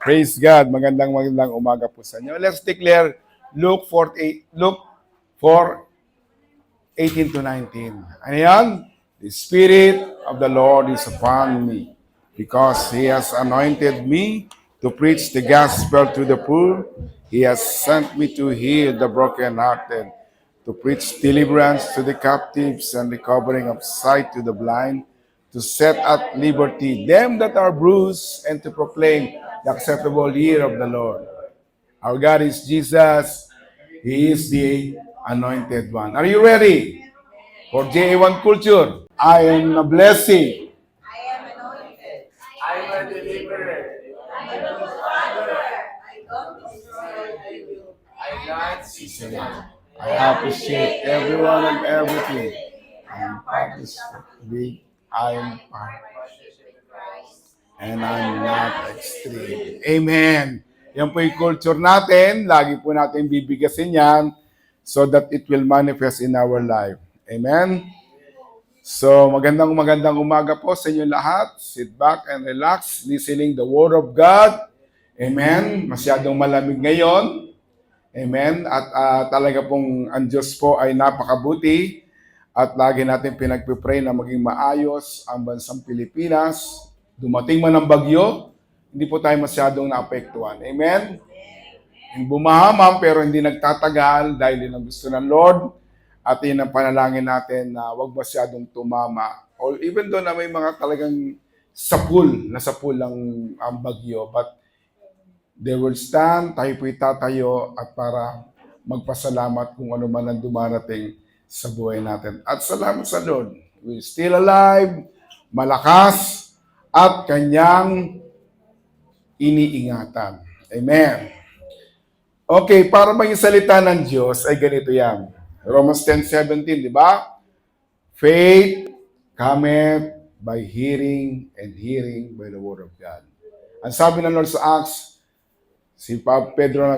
Praise God. Magandang umaga po sa inyo. Let's declare Luke 4:18 to 19. Ano yan? The Spirit of the Lord is upon me because He has anointed me to preach the gospel to the poor. He has sent me to heal the brokenhearted, to preach deliverance to the captives and recovering of sight to the blind, to set at liberty them that are bruised, and to proclaim the acceptable year of the Lord. Our God is Jesus. He is the anointed one. Are you ready for JA1 Culture? I am a blessing. I am anointed. I am a deliverer. I am a father. I don't destroy, I will. I not season. I appreciate everyone and everything. I am participating. I am part. And I'm not extreme. Amen. Yan po yung culture natin. Lagi po natin bibigasin yan so that it will manifest in our life. Amen. So, magandang umaga po sa inyo lahat. Sit back and relax, listening the Word of God. Amen. Masyadong malamig ngayon. Amen. At talaga pong ang Diyos po ay napakabuti. At lagi natin pinagpipray na maging maayos ang bansang Pilipinas. Dumating man ang bagyo, hindi po tayo masyadong naapektuhan. Amen? Bumahamam pero hindi nagtatagal dahil yun ang gusto ng Lord. At yun ang panalangin natin na huwag masyadong tumama. Or even though na may mga talagang sapul ang bagyo. But they will stand, tayo po itatayo at para magpasalamat kung ano man ang dumarating sa buhay natin. At salamat sa Lord. We're still alive, malakas, at kanyang iniingatan. Amen. Okay, para maging salita ng Diyos ay ganito yan. Romans 10:17, di ba? Faith cometh by hearing and hearing by the word of God. Ang sabi ng Lord sa Acts, si Pedro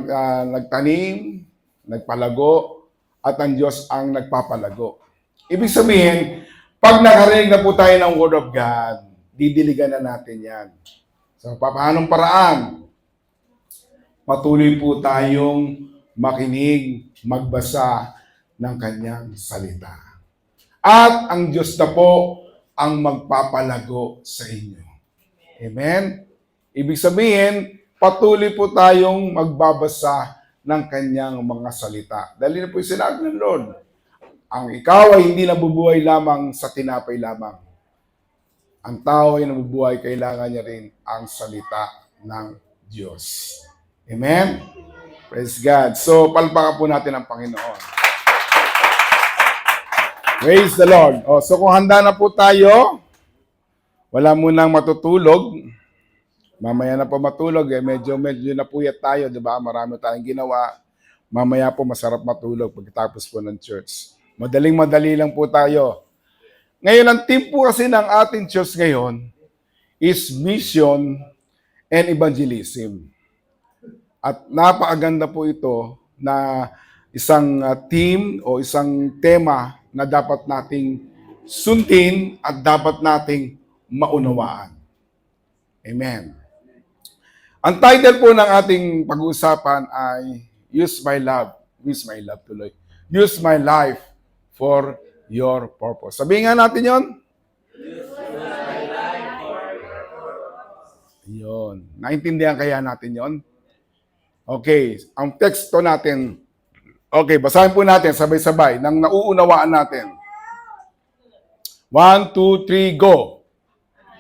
nagtanim, nagpalago, at ang Diyos ang nagpapalago. Ibig sabihin, pag nakarinig na po tayo ng Word of God, didiligan na natin yan. So, paanong paraan? Patuloy po tayong makinig, magbasa ng kanyang salita. At ang Diyos na po ang magpapalago sa inyo. Amen? Ibig sabihin, patuloy po tayong magbabasa ng kanyang mga salita. Dahil na po yung sinabi ng Lord, ang ikaw ay hindi nabubuhay lamang sa tinapay lamang. Ang tao ay nabubuhay, kailangan niya rin ang salita ng Diyos. Amen? Praise God. So, palpakan po natin ang Panginoon. Praise the Lord. So, kung handa na po tayo, wala munang matutulog. Mamaya na po matulog. Medyo napuyat tayo, di ba? Marami tayong ginawa. Mamaya po masarap matulog pagkatapos po ng church. Madaling-madali lang po tayo. Ngayon, ang team po kasi ng ating church ngayon is mission and evangelism. At napakaganda po ito na isang team o isang tema na dapat nating sundin at dapat nating maunawaan. Amen. Ang title po ng ating pag-uusapan ay Use My Love tuloy. Use my life for your purpose. Sabihin nga natin yon. Use my life for your purpose. Yun. Naintindihan kaya natin yon? Okay. Ang teksto natin, okay, basahin po natin sabay-sabay nang nauunawaan natin. 1, 2, 3, go!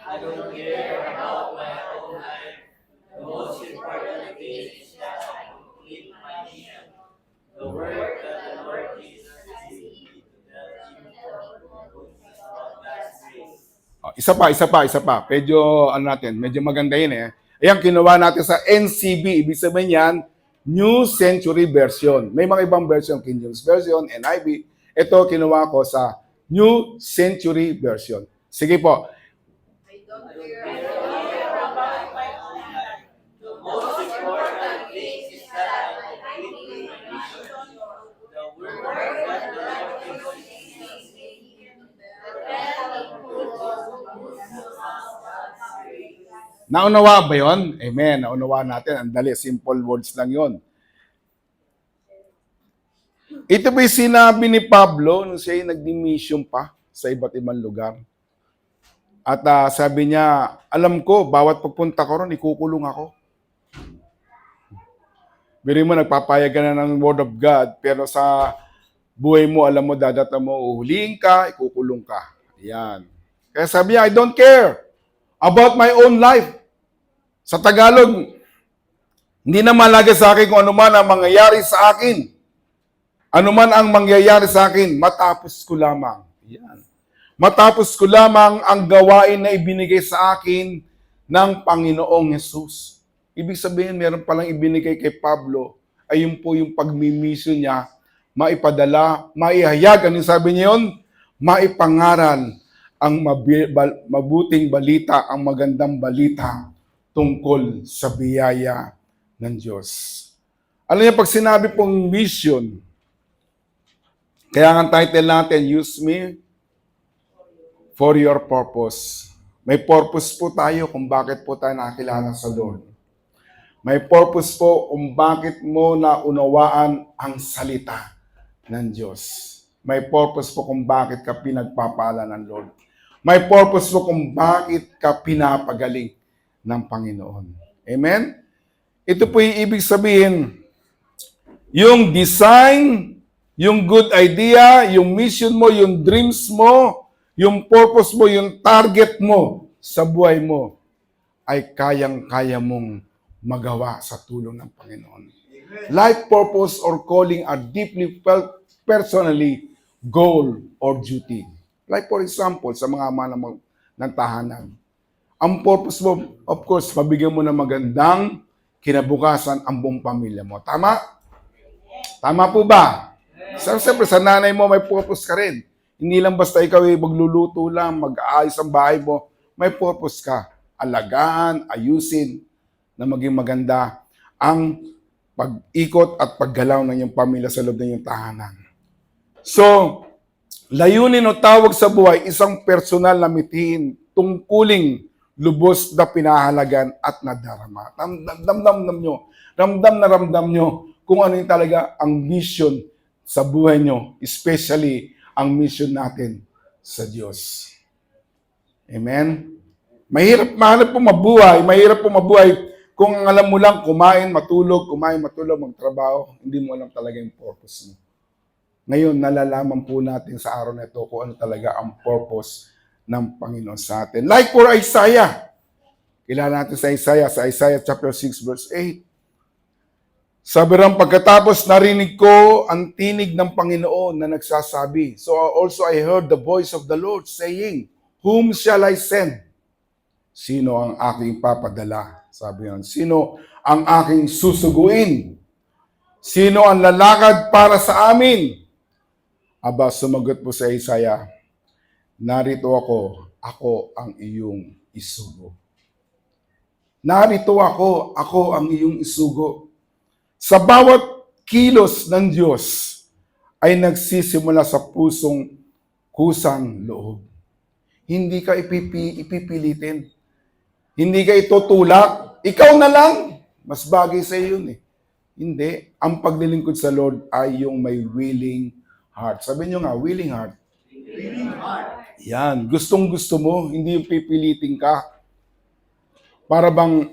I don't care about my own life. The most important thing is that I complete my mission. The work that the Lord Jesus has given me to tell you about God's grace. Isa pa. Medyo maganda yun eh. Ayan, kinuha natin sa NCB. Ibig sabihin yan, New Century Version. May mga ibang version, King James Version, NIV. Ito, kinuha ko sa New Century Version. Sige po. I don't care about my own life. The most important thing is that I complete my mission. The work that the Lord Jesus has given me to tell you about God's grace. Naunawa ba yon? Amen. Naunawa natin. Ang dali. Simple words lang yon. Ito ba yung sinabi ni Pablo nung siya nag-mission pa sa iba't ibang lugar? At sabi niya, alam ko, bawat pupunta ko ron, ikukulong ako. Biri mo, nagpapayag ka na ng Word of God, pero sa buhay mo, alam mo, dadata mo, uhulihin ka, ikukulong ka. Ayan. Kaya sabi niya, I don't care about my own life. Sa Tagalog, hindi na malaga sa akin kung ano man ang mangyayari sa akin. Ano man ang mangyayari sa akin, matapos ko lamang. Ayan. Matapos ko lamang ang gawain na ibinigay sa akin ng Panginoong Hesus. Ibig sabihin, meron palang ibinigay kay Pablo, ay yun po yung pagmimisyon niya, maipadala, maihayag, ano sabi niya yun? Maipangaral ang mabuting balita, ang magandang balita tungkol sa biyaya ng Diyos. Alam niyo, pag sinabi pong mission, kaya ang title natin, Use Me for Your Purpose. May purpose po tayo kung bakit po tayo nakilala sa Lord. May purpose po kung bakit mo naunawaan ang salita ng Diyos. May purpose po kung bakit ka pinagpapala ng Lord. May purpose po kung bakit ka pinapagaling ng Panginoon. Amen? Ito po yung ibig sabihin, yung design, yung good idea, yung mission mo, yung dreams mo, yung purpose mo, yung target mo sa buhay mo, ay kayang-kaya mong magawa sa tulong ng Panginoon. Life purpose or calling are deeply felt personally goal or duty. Like for example, sa mga ama ng tahanan. Ang purpose mo, of course, mabigyan mo ng magandang kinabukasan ang buong pamilya mo. Tama? Tama po ba? Siyempre, sa nanay mo, may purpose ka rin. Hindi lang basta ikaw magluluto lang, mag-aayos ang bahay mo. May purpose ka. Alagaan, ayusin, na maging maganda ang pag-ikot at paggalaw ng iyong pamilya sa loob ng iyong tahanan. So, layunin o tawag sa buhay, isang personal na mithiin, tungkuling lubos na pinahalagan at nadarama. Ramdam nyo kung ano yung talaga ang mission sa buhay nyo, especially ang mission natin sa Diyos. Amen? Mahirap po mabuhay kung alam mo lang kumain, matulog, magtrabaho, hindi mo alam talaga yung purpose mo. Ngayon, nalalaman po natin sa araw na ito kung ano talaga ang purpose ng Panginoon sa atin. Like for Isaiah. Kilala natin sa Isaiah chapter 6 verse 8. Sabi rin, pagkatapos narinig ko ang tinig ng Panginoon na nagsasabi. So also I heard the voice of the Lord saying, Whom shall I send? Sino ang aking papadala? Sabi yun, sino ang aking susuguin? Sino ang lalakad para sa amin? Aba, sumagot po sa Isaiah, narito ako ang iyong isugo. Narito ako ang iyong isugo. Sa bawat kilos ng Diyos ay nagsisimula sa pusong kusang loob. Hindi ka ipipilitin. Hindi ka itutulak. Ikaw na lang. Mas bagay sa iyo yun eh. Hindi. Ang paglilingkod sa Lord ay yung may willing heart. Sabi nyo nga, willing heart. Willing heart. Yan. Gustong-gusto mo. Hindi yung pipilitin ka. Para bang,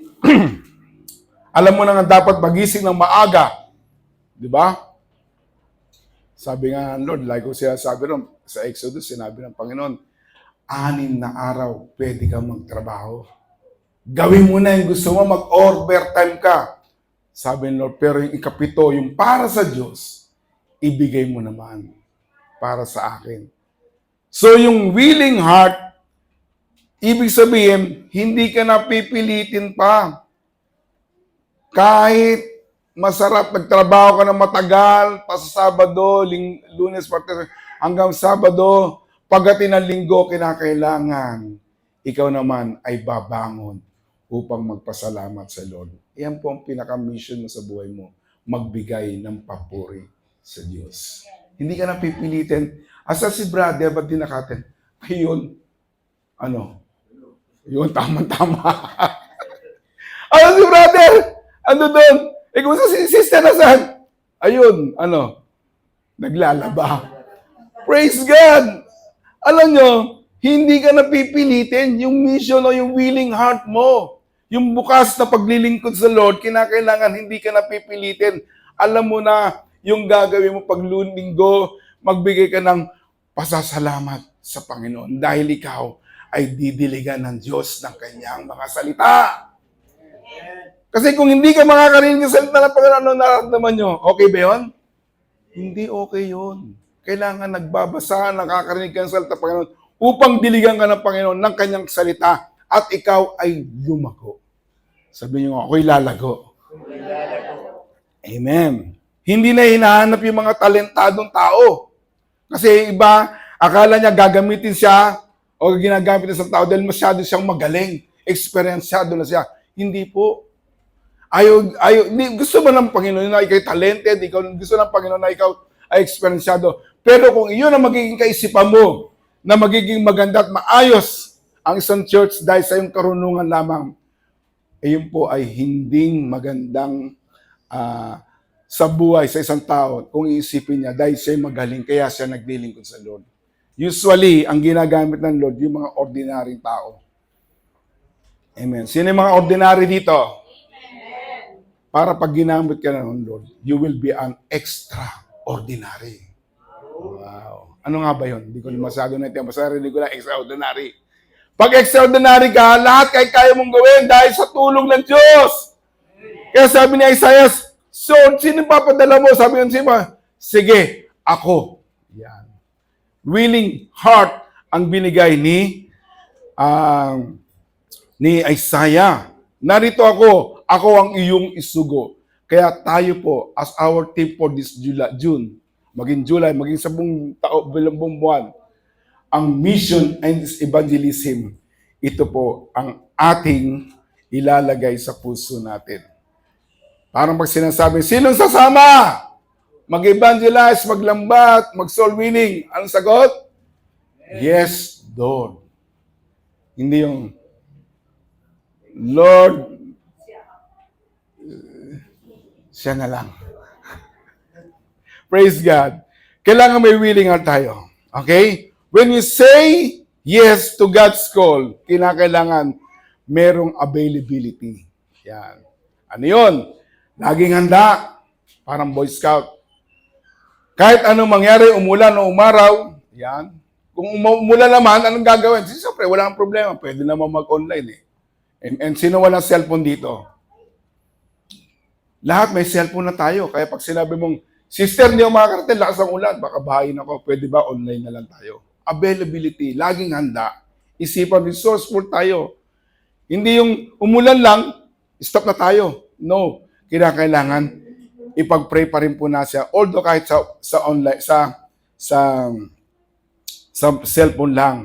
alam mo na nga dapat magising ng maaga. Di ba? Sabi nga ng Lord, like ko siya sabi rin, sa Exodus, sinabi ng Panginoon, 6 na araw, pwede kang magtrabaho. Gawin mo na yung gusto mo, mag-overtime ka. Sabi ng Lord, pero yung ikapito, yung para sa Diyos, ibigay mo naman para sa akin. So yung willing heart, ibig sabihin, hindi ka napipilitin pa. Kahit masarap, nagtrabaho ka na matagal, pa sa Sabado, Lunes, hanggang Sabado, pagdating ng Linggo, kinakailangan, ikaw naman ay babangon upang magpasalamat sa Lord. Iyan po ang pinaka-mission mo sa buhay mo, magbigay ng papuri sa Diyos. Hindi ka napipilitin. Asa si brother, ba't di nakatin? Ayun, yun, tama-tama. Ano si brother? Ano doon? Eh, kung si sister nasaan? Ayun, naglalaba. Praise God! Alam nyo, hindi ka napipilitin yung mission o yung willing heart mo. Yung bukas na paglilingkod sa Lord, kinakailangan hindi ka napipilitin. Alam mo na yung gagawin mo pag linggo, magbigay ka ng pasasalamat sa Panginoon dahil ikaw ay didiligan ng Diyos ng kanyang mga salita. Kasi kung hindi ka makakarinig ng salita ng Panginoon, ano nararamdaman nyo? Okay ba yun? Hindi okay yun. Kailangan nagbabasa, nakakarinig ka ng salita ng Panginoon upang diligan ka ng Panginoon ng kanyang salita at ikaw ay lumago. Sabi niyo, ako'y lalago. Amen. Hindi na hinahanap yung mga talentadong tao. Kasi iba, akala niya gagamitin siya o ginagamit ng tao dahil masyado siyang magaling. Experienceado na siya. Hindi po. Gusto mo ng Panginoon na ikaw talented, gusto ng Panginoon na ikaw ay experienceado. Pero kung iyon ang magiging kaisipan mo, na magiging maganda at maayos ang isang church dahil sa iyong karunungan lamang, iyon po ay hinding magandang sa buhay sa isang tao kung iisipin niya dahil siya magaling, kaya siya naglilingkod sa Lord. Usually, ang ginagamit ng Lord, yung mga ordinaryong tao. Amen. Sino yung mga ordinary dito? Amen. Para pag ginamit ka ng Lord, you will be an extraordinary. Wow. Ano nga ba yun? Hindi ko masago na ito. Masarinig ko lang, extraordinary. Pag extraordinary ka, lahat kaya mong gawin dahil sa tulong ng Diyos. Kaya sabi ni Isaiah, so, sino papadala mo? Sabi ng Siba, sige, ako. Yan. Willing heart ang binigay ni Isaiah. Narito ako ang iyong isugo. Kaya tayo po, as our team for this June, maging July, maging sa buong buwan, ang mission and evangelism, ito po ang ating ilalagay sa puso natin. Parang pag sinasabi, sinong sasama? Mag-evangelize, maglambat, mag-soul winning. Anong sagot? Yes, Lord. Hindi yung, Lord, siya na lang. Praise God. Kailangan may willing heart tayo. Okay? When we say yes to God's call, kinakailangan merong availability. Yan. Ano yun? Laging handa. Parang Boy Scout. Kahit anong mangyari, umulan o umaraw, yan. Kung umulan naman, anong gagawin? Siyempre, wala kang problema. Pwede naman mag-online eh. And sino walang cellphone dito? Lahat may cellphone na tayo. Kaya pag sinabi mong, sister, hindi ako makakarating, lakas ang ulan, baka bahayin ako. Pwede ba online na lang tayo? Availability, laging handa. Isipan, resourceful tayo. Hindi yung umulan lang, stop na tayo. No. Kailangan ipag-pray pa rin po na siya. Although kahit sa online, sa cellphone lang.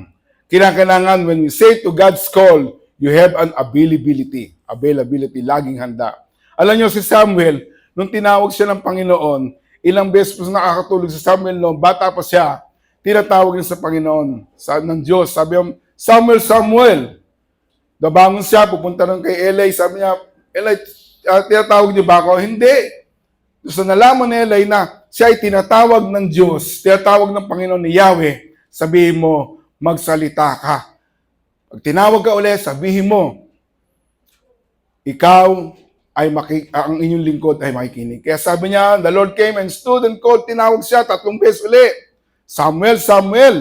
Kailangan when you say to God's call, you have an availability. Availability, laging handa. Alam niyo si Samuel, nung tinawag siya ng Panginoon, ilang beses po nakakatulog si Samuel noon, bata pa siya, tinatawag niya sa Panginoon, ng Diyos. Sabi niya, Samuel, Samuel. Nabangon siya, pupunta rin kay Eli, sabi niya, Eli, tinatawag niyo ba ako? Hindi. So nalaman ni Eli na siya ay tinatawag ng Diyos, tinatawag ng Panginoon ni Yahweh, sabihin mo, magsalita ka. Pag tinawag ka ulit, sabihin mo, ikaw ay ang inyong lingkod ay makikinig. Kaya sabi niya, the Lord came and stood and called, tinawag siya 3 beses ulit. Samuel, Samuel.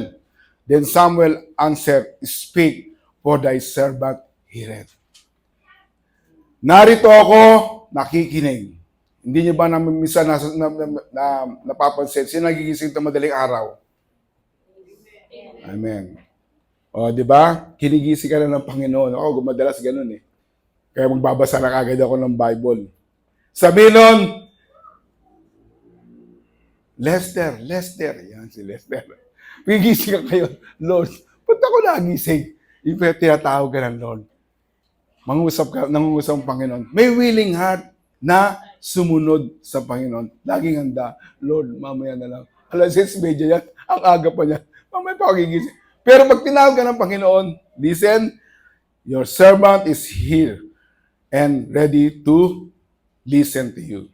Then Samuel answered, speak, for thy servant heareth. Narito ako, nakikinig. Hindi niyo ba minsan napapansin, sino nagigising ito madaling araw? Amen. O, di ba? Kinigising ka na ng Panginoon. Ako, madalas ganun eh. Kaya magbabasa na kagad ako ng Bible. Sabi nun, Lester. Yan si Lester. Gigising ka kayo, Lord, ba't ako nagising? Yung tinatawag ka ng Lord. Nangungusap ang Panginoon. May willing heart na sumunod sa Panginoon. Laging handa. Lord, mamaya na lang. Alas 6:30 yan. Ang aga pa niya. Mamaya pa ako gigising. Pero pag tinawag ka ng Panginoon, listen, your servant is here. and ready to listen to you.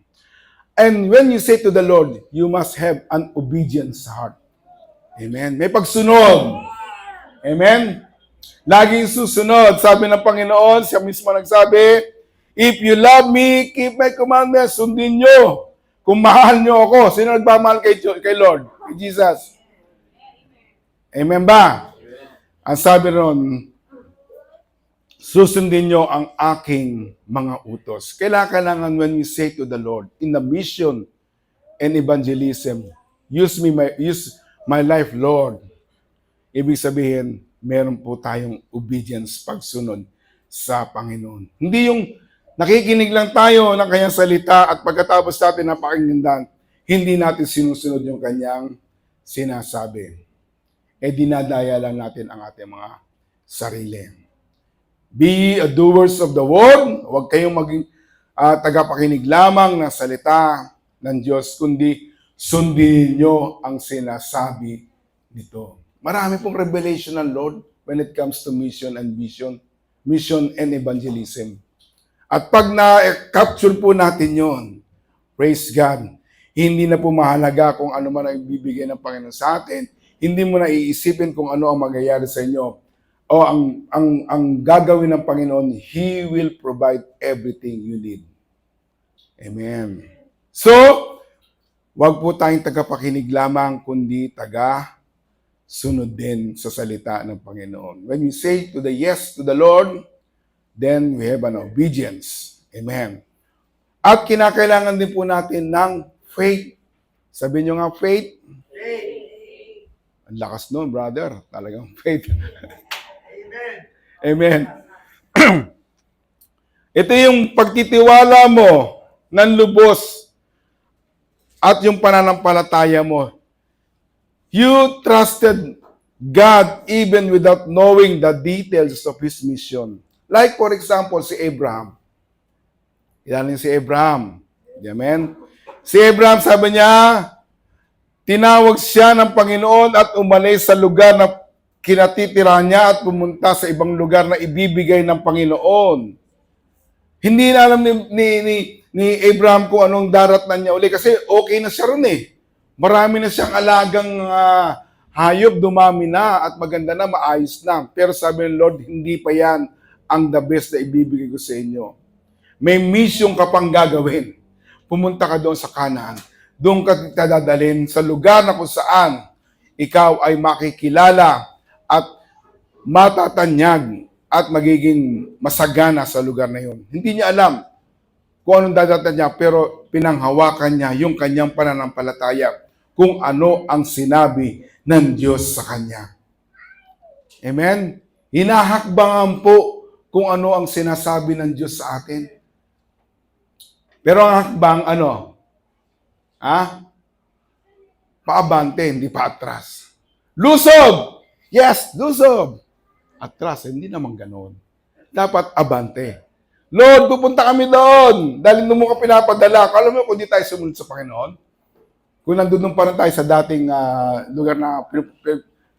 And when you say to the Lord, you must have an obedience heart. Amen. May pagsunod. Amen. Laging susunod. Sabi ng Panginoon, siya mismo nagsabi, if you love me, keep my commandments, sundin nyo. Kung mahal nyo ako, sino nagmamahal kay Lord? Kay Jesus. Amen ba? Ang sabi ron, susundin nyo ang aking mga utos. Kailangan when we say to the Lord, in the mission and evangelism, use my life, Lord. Ibig sabihin, meron po tayong obedience, pagsunod sa Panginoon. Hindi yung nakikinig lang tayo ng kanyang salita at pagkatapos natin napakinggan, hindi natin sinusunod yung kanyang sinasabi. Dinadaya lang natin ang ating mga sarili. Be a doers of the word. Huwag kayong maging tagapakinig lamang ng salita ng Diyos, kundi sundin nyo ang sinasabi nito. Marami pong revelation ng Lord when it comes to mission and vision, mission and evangelism. At pag na-capture po natin yon, praise God, hindi na po mahalaga kung ano man ang ibibigay ng Panginoon sa atin, hindi mo na iisipin kung ano ang magyayari sa inyo. O ang gagawin ng Panginoon, He will provide everything you need. Amen. So, wag po tayong tagapakinig lamang, kundi sunod din sa salita ng Panginoon. When we say to the yes to the Lord, then we have an obedience. Amen. At kinakailangan din po natin ng faith. Sabihin nyo nga, faith. Ang lakas nun, brother. Talagang faith. Amen. Ito yung pagtitiwala mo ng lubos at yung pananampalataya mo. You trusted God even without knowing the details of His mission. Like for example, si Abraham. Yan si Abraham. Amen. Si Abraham, sabi niya, tinawag siya ng Panginoon at umalis sa lugar na kinatitira niya at pumunta sa ibang lugar na ibibigay ng Panginoon. Hindi na alam ni Abraham kung anong daratnan niya uli kasi okay na siya ron eh. Marami na siyang alagang hayop, dumami na at maganda na, maayos na. Pero sabi ng Lord, hindi pa yan ang the best na ibibigay ko sa inyo. May mission ka pang gagawin. Pumunta ka doon sa Canaan. Doon ka dadalhin sa lugar na kung saan ikaw ay makikilala at matatanyag at magiging masagana sa lugar na yun. Hindi niya alam kung anong dadatan niya, pero pinanghawakan niya yung kanyang pananampalataya kung ano ang sinabi ng Diyos sa kanya. Amen? Hinahakbangan po kung ano ang sinasabi ng Diyos sa atin. Pero ang hakbang, paabante, hindi pa atras. Lusob! Yes, lusob. Atras, hindi naman ganoon. Dapat abante. Lord, pupunta kami doon. Dahil nung mo ka pinapadala. Alam mo kung di tayo sumunod sa Panginoon? Kung nandun pa rin tayo sa dating lugar na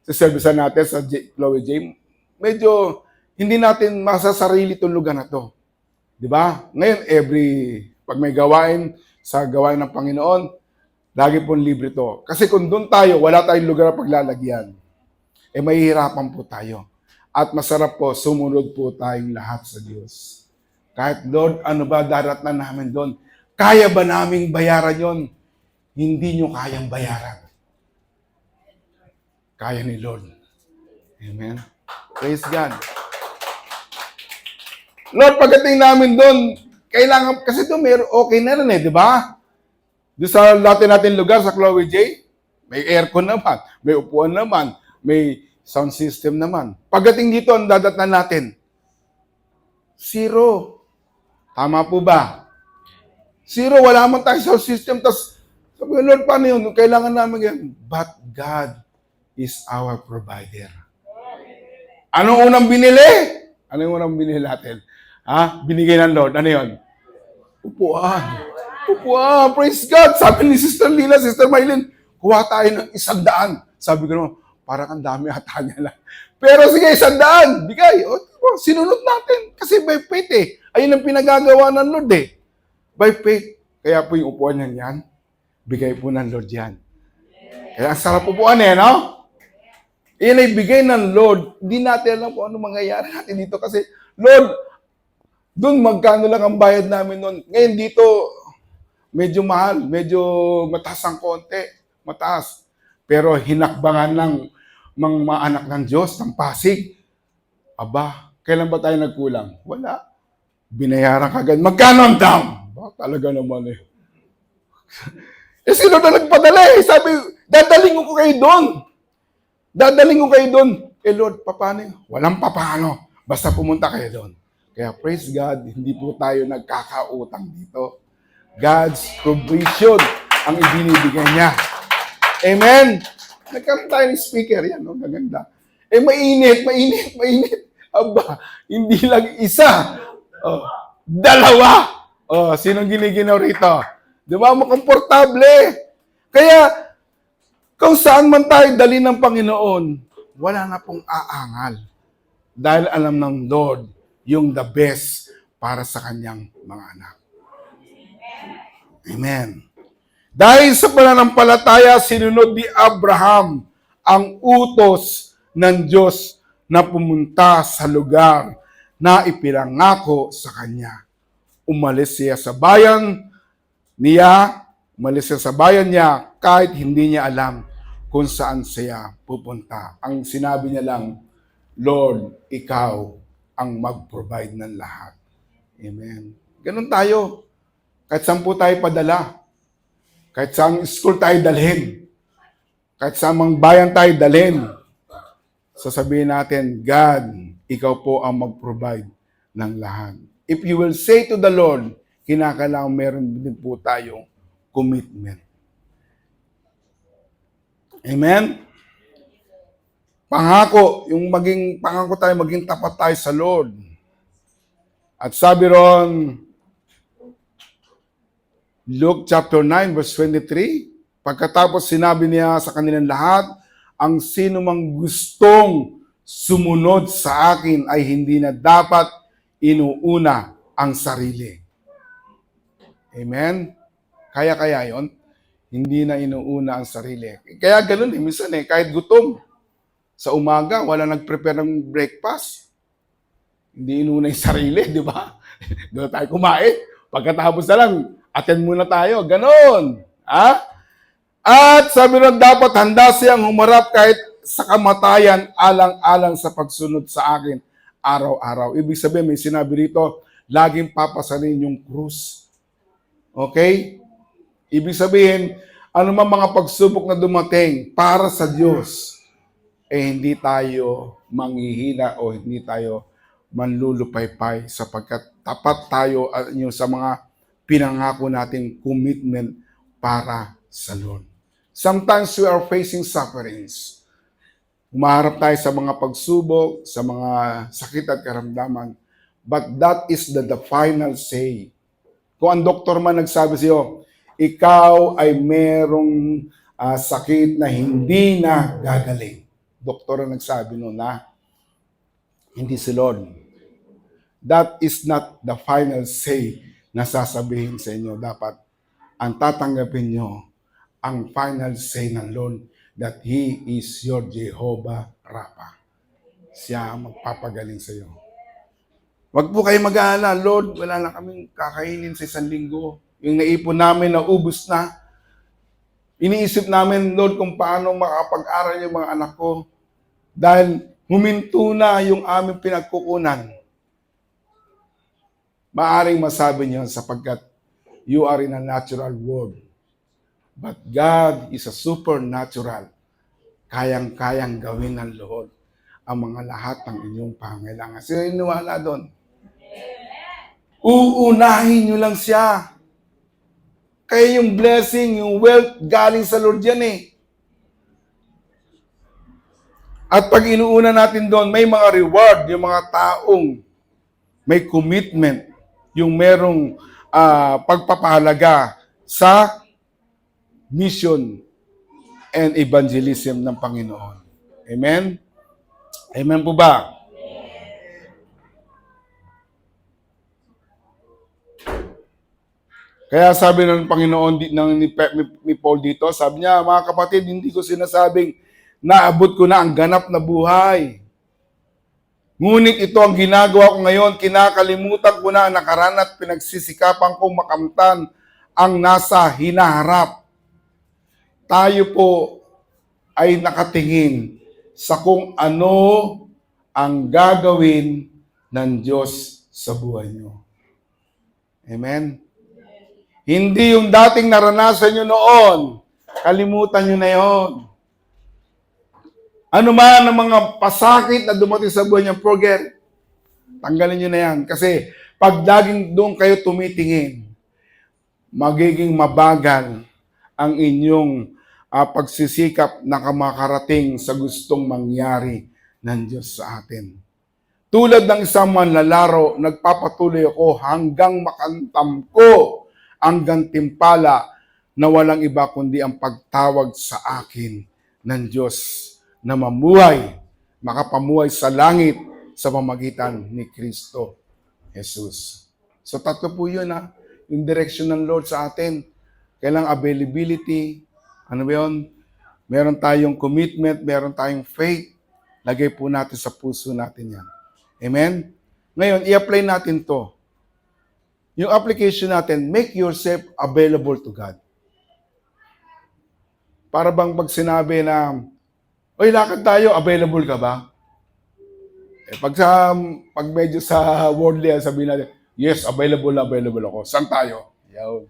sa service natin sa Chloe J, medyo hindi natin masasarili itong lugar na to. Di ba? Ngayon, pag may gawain sa gawain ng Panginoon, lagi pong libre to. Kasi kung doon tayo, wala tayong lugar na paglalagyan. Mahihirapan po tayo. At masarap po, sumunod po tayong lahat sa Diyos. Kahit, Lord, ano ba darat na namin doon? Kaya ba naming bayaran yon? Hindi nyo kayang bayaran. Kaya ni Lord. Amen. Praise God. Lord, pagdating namin doon, kailangan, kasi doon okay na rin di ba? Doon sa natin lugar, sa Chloe J, may aircon naman, may upuan naman, may sound system naman. Pagdating dito, ang dadatnan natin, 0. Tama po ba? 0, wala man tayong sound system. Tapos, sabi ko, Lord, paano yun? Kailangan namin yan. But God is our provider. Anong unang binili? Ano yung unang binili natin? Binigay ng Lord. Ano yun? Upuan. Upuan. Praise God. Sabi ni Sister Lila, Sister Maylin, kuha tayo ng 100. Sabi ko naman, parang ang dami ata niya lang. Pero sige, 100. Bigay. Oh, sinunod natin. Kasi by faith eh. Ayun ang pinagagawa ng Lord eh. By faith. Kaya po yung upuan niyan yan, bigay po ng Lord yan. Kaya ang sarap upuan eh, no? Iyan ay bigay ng Lord. Hindi natin alam kung ano mangyayari natin dito kasi, Lord, doon magkano lang ang bayad namin noon. Ngayon dito, medyo mahal, medyo mataas ang konti. Mataas. Pero hinakbangan ng mga anak ng Diyos, ng Pasig. Aba, kailan ba tayo nagkulang? Wala. Binayaran kagad. Magkano ang dam? Ba, talaga naman eh. Eh, sino na nagpadala eh? Sabi, dadaling ko kayo doon. Dadaling ko kayo doon. Eh Lord, paano? Walang papaano. Basta pumunta kayo doon. Kaya praise God, hindi po tayo nagkakautang dito. God's provision ang ibinibigay niya. Amen? Nagkaroon tayo ng speaker. Yan, no? Maganda. Eh, mainit. Aba, hindi lang isa. Oh, dalawa. Oh, sinong giniginaw rito? Di ba? Makomportable. Kaya, kung saan man tayo dali ng Panginoon, wala na pong aangal. Dahil alam ng Lord yung the best para sa kanyang mga anak. Amen. Dahil sa pananampalataya, sinunod ni Abraham ang utos ng Diyos na pumunta sa lugar na ipinangako sa kanya. Umalis siya sa bayan niya kahit hindi niya alam kung saan siya pupunta. Ang sinabi niya lang, Lord, ikaw ang mag-provide ng lahat. Amen. Ganun tayo. Kahit saan po tayo padala. Kahit saan school tayo dalhin. Kahit saan mang bayan tayo dalhin. Sasabihin natin, God, ikaw po ang mag-provide ng lahat. If you will say to the Lord, kinakailangan meron din po tayong commitment. Amen? Pangako, pangako tayo, maging tapat tayo sa Lord. At sabi ron, Luke chapter 9 verse 23, pagkatapos sinabi niya sa kanilang lahat, ang sino mang gustong sumunod sa akin ay hindi na dapat inuuna ang sarili. Amen? Kaya yon, hindi na inuuna ang sarili. Kaya ganun eh, minsan eh, kahit gutom, sa umaga, wala nag-prepare ng breakfast. Hindi inuuna yung sarili, di ba? Doon tayo kumain. Pagkatapos na lang, attend muna tayo. Ganon. Ha? At sabi ron, dapat handa siyang humarap kahit sa kamatayan alang-alang sa pagsunod sa akin araw-araw. Ibig sabihin, may sinabi rito, laging papasanin yung krus. Okay? Ibig sabihin, ano man mga pagsubok na dumating para sa Diyos, eh hindi tayo manghihina o hindi tayo manlulupaypay sapagkat tapat tayo sa mga pinangako nating commitment para sa Lord. Sometimes we are facing sufferings. Umaharap tayo sa mga pagsubok, sa mga sakit at karamdaman. But that is the final say. Kung ang doktor man nagsabi sa iyo, ikaw ay merong sakit na hindi na gagaling. Doktor ang nagsabi noon na hindi si Lord. That is not the final say na sasabihin sa inyo. Dapat ang tatanggapin nyo ang final say ng Lord that He is your Jehovah Rapha. Siya ang magpapagaling sa iyo. Wag po kayo mag-aalala, Lord, wala na kaming kakainin sa isang linggo. Yung naipon namin, naubos na. Iniisip namin, Lord, kung paano makapag-aral yung mga anak ko. Dahil huminto na yung aming pinagkukunan. Maaring masabi niyo sapagkat you are in a natural world. But God is a supernatural. Kayang-kayang gawin ng Lord ang mga lahat ng inyong pangailangan. Sino yung niwala doon? Uunahin nyo lang siya. Kaya yung blessing, yung wealth, galing sa Lord yan eh. At pag inuuna natin doon, may mga reward, yung mga taong may commitment, yung merong pagpapahalaga sa mission and evangelism ng Panginoon. Amen? Amen po ba? Kaya sabi ng Panginoon, ni Paul dito, sabi niya, mga kapatid, hindi ko sinasabing naabot ko na ang ganap na buhay. Ngunit ito ang ginagawa ko ngayon, kinakalimutan ko na ang nakaraan at pinagsisikapan kong makamtan ang nasa hinaharap. Tayo po ay nakatingin sa kung ano ang gagawin ng Diyos sa buhay nyo. Amen? Hindi yung dating naranasan nyo noon, kalimutan nyo na yon. Ano man ang mga pasakit na dumating sa buhay nyo, forget. Tanggalin nyo na yan. Kasi pag laging doon kayo tumitingin, magiging mabagal ang inyong pagsisikap na makarating sa gustong mangyari ng Diyos sa atin. Tulad ng isang manlalaro, nagpapatuloy ako hanggang makantam ko ang gantimpala na walang iba kundi ang pagtawag sa akin ng Diyos na mamuhay, makapamuhay sa langit sa pamagitan ni Kristo Jesus. So tatlo po yun yung direction ng Lord sa atin. Kailang availability, ano ba yun? Meron tayong commitment, meron tayong faith. Lagay po natin sa puso natin yan. Amen? Ngayon, i-apply natin to. Yung application natin, make yourself available to God. Para bang pag sinabi na, oy, lakad tayo, available ka ba? Pag medyo sa worldly, sabihin natin, yes, available ako. Saan tayo? Yaw.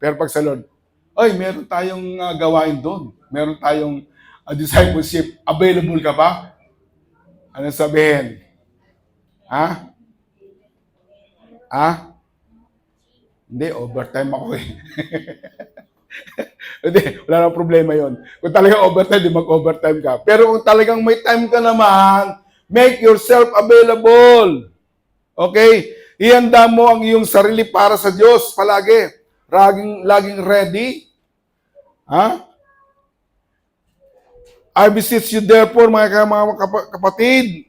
Pero pag sa Lord, oy, meron tayong gawain doon. Meron tayong discipleship. Available ka ba? Ano sabihin? Ha? Hindi, overtime ako eh. Hindi, wala nang problema yon. Kung talagang overtime, di mag-overtime ka. Pero kung talagang may time ka naman, make yourself available. Okay? Ihanda mo ang iyong sarili para sa Diyos palagi. Laging ready. I beseech you therefore, mga kapatid,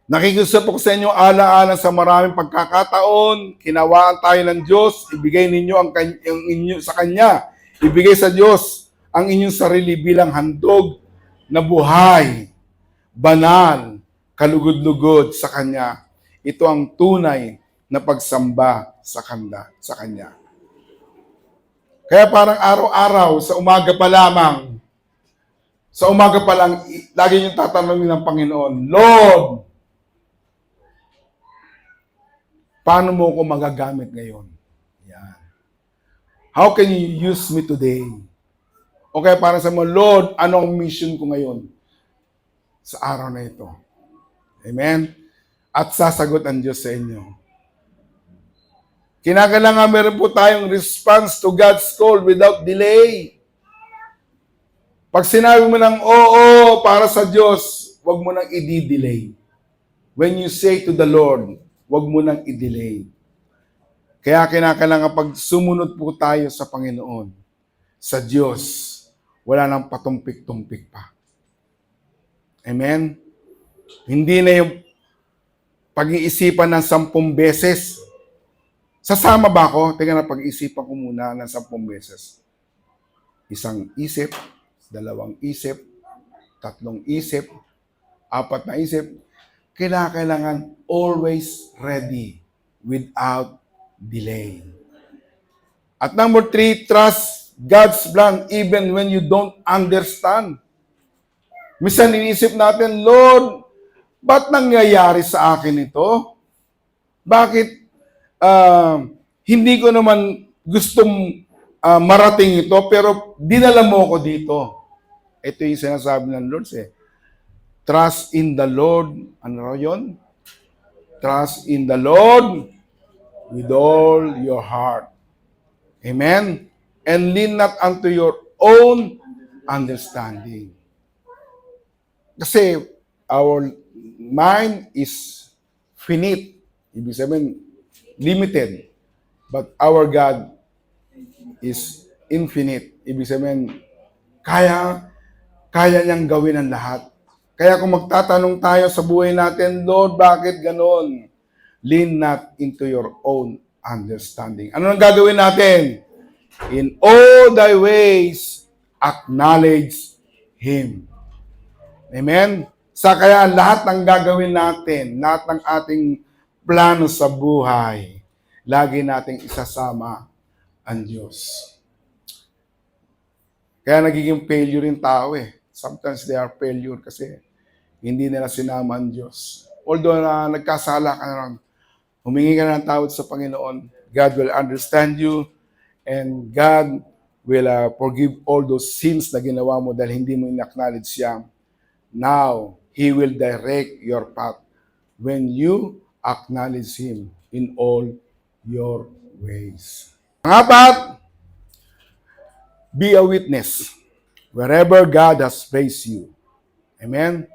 nakikiusap ako sa inyo ala-ala sa maraming pagkakataon, kinawaan tayo ng Diyos, ibigay ninyo ang inyo sa Kanya, ibigay sa Diyos ang inyong sarili bilang handog na buhay, banal, kalugod-lugod sa Kanya. Ito ang tunay na pagsamba sa Kanya. Kaya parang araw-araw, sa umaga pa lamang, lagi niyong tatanungin ng Panginoon, Lord, paano mo ko magagamit ngayon? Yan. How can you use me today? O kaya para sa mga, Lord, ano ang mission ko ngayon sa araw na ito? Amen? At sasagot ang Diyos sa inyo. Kinakailangan meron po tayong response to God's call without delay. Pag sinabi mo ng oo para sa Diyos, huwag mo nang i-delay. When you say to the Lord, huwag mo nang i-delay. Kaya kinakailangan pag sumunod po tayo sa Panginoon, sa Diyos, wala nang patumpik-tumpik pa. Amen? Hindi na yung pag-iisipan ng 10 beses. Sasama ba ako? Teka na, pag-iisipan ko muna ng 10 beses. 1 isip, 2 isip, 3 isip, 4 na isip. Kailangan always ready without delay. At number 3, trust God's plan even when you don't understand. Minsan iniisip natin, Lord, ba't nangyayari sa akin ito? Bakit hindi ko naman gustong marating ito, pero dinala mo ko dito. Ito yung sinasabi ng Lord trust in the Lord. Ano yun? Trust in the Lord with all your heart. Amen? And lean not unto your own understanding. Kasi our mind is finite. Ibig sabihin, limited. But our God is infinite. Ibig sabihin, kaya niyang gawin ang lahat. Kaya kung magtatanong tayo sa buhay natin, Lord, bakit ganon? Lean not into your own understanding. Ano nang gagawin natin? In all thy ways, acknowledge Him. Amen? Sa kaya lahat ng gagawin natin, lahat ng ating plano sa buhay, lagi nating isasama ang Diyos. Kaya nagiging failure yung tao eh. Sometimes they are failure kasi hindi nila sinama ang Diyos. Although na nagkasala ka na, humingi ka ng tawad sa Panginoon, God will understand you and God will forgive all those sins na ginawa mo dahil hindi mo in-acknowledge siya. Now, He will direct your path when you acknowledge Him in all your ways. Pangapat, be a witness wherever God has placed you. Amen?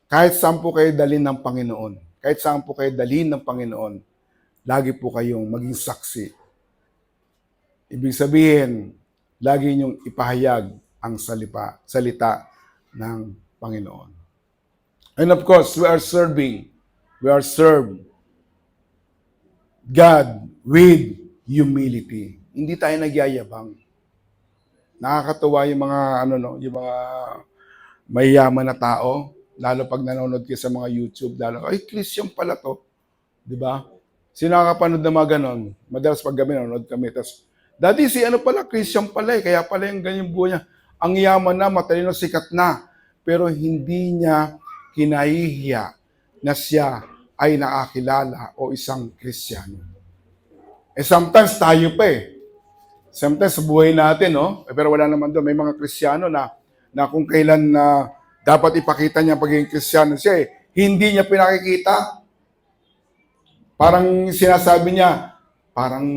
Kahit saan po kayo dalhin ng Panginoon, kahit saan po kayo dalhin ng Panginoon, lagi po kayong maging saksi. Ibig sabihin, lagi niyong ipahayag ang salita ng Panginoon. And of course, we are served God with humility. Hindi tayo nagyayabang. Nakakatuwa yung mga yung mga mayayaman na tao, lalo pag nanonood kayo sa mga YouTube, lalo, ay, Christian pala to. Di ba? Sino nakakapanood na mga ganon? Madalas pag gabi nanonood kami, tapos, Daddy, si ano pala, Christian pala eh, kaya pala yung ganyan buhay niya. Ang yaman na, matalino, sikat na. Pero hindi niya kinahihiya na siya ay nakakilala o isang Kristiyano. Eh sometimes tayo pa eh. Sometimes sa buhay natin, no? Pero wala naman doon. May mga Kristiyano na kung kailan na dapat ipakita niya pagiging Kristiyano siya, hindi niya pinakikita. Parang sinasabi niya, parang